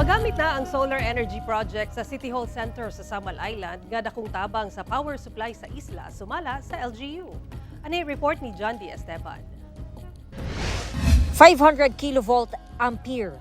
Magamit na ang solar energy project sa City Hall Center sa Samal Island nga dakong tabang sa power supply sa isla sumala sa LGU. Ani report ni John D. Esteban. 500 kilovolt ampere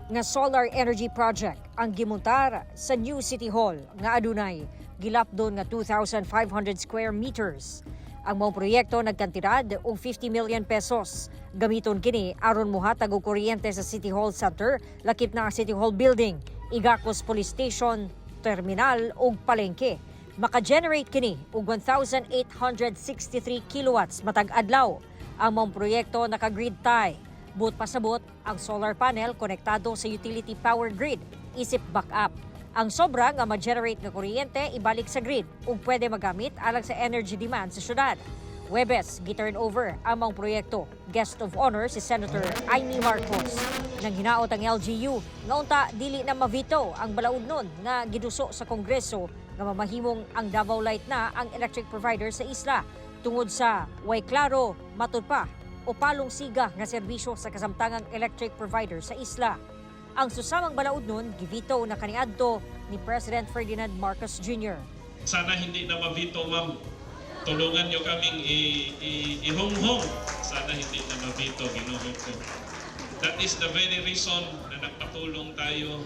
nga solar energy project ang gimontar sa New City Hall nga adunay gilapdon nga 2,500 square meters. Ang mong proyekto nagkantidad og 50 million pesos. Gamiton kini aron mohatag og kuryente sa City Hall Center, lakip na ang City Hall Building, Igacos Police Station, terminal ug palengke. Maka-generate kini og 1,863 kilowatts matag adlaw. Ang mong proyekto naka-grid tie. But pasabot, ang solar panel konektado sa utility power grid, isip backup. Ang sobra nga ma-generate nga kuryente ibalik sa grid ug pwede magamit alang sa energy demand sa syudad. Webes, gi-turn over ang mga proyekto. Guest of honor si Senator Amy Marcos. Nang hinaot ang LGU, nga unta dili na mavito ang balaod nun nga giduso sa Kongreso nga mamahimong ang Davao Light na ang electric provider sa isla tungod sa way klaro, matud pa o palong siga nga serbisyo sa kasamtangang electric provider sa isla. Ang susamang balaod nun, givito na kaniadto ni President Ferdinand Marcos Jr. Sana hindi na mavito, ma'am. Tulungan nyo kaming ihong-hong. Sana hindi na mavito, ginuhong ko. That is the very reason na nagpatulong tayo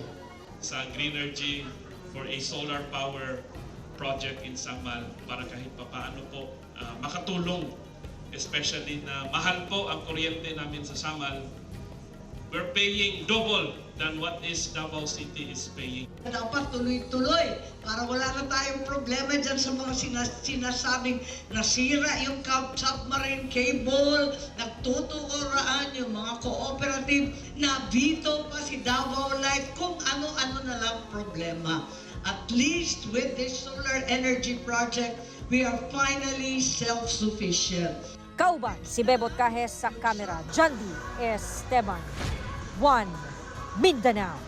sa Greenergy for a solar power project in Samal para kahit papaano po makatulong. Especially na mahal po ang kuryente namin sa Samal. We're paying double than what is Davao City is paying. Dapat tuloy-tuloy para wala na tayong problema dyan sa mga sinasabing nasira yung submarine cable, nagtutuoraan yung mga cooperative, na veto pa si Davao Light, kung ano-ano na lang problema. At least with this solar energy project, we are finally self-sufficient. Kauban si Bebot Cajes sa kamera. John D. Esteban. 1 Mindanao.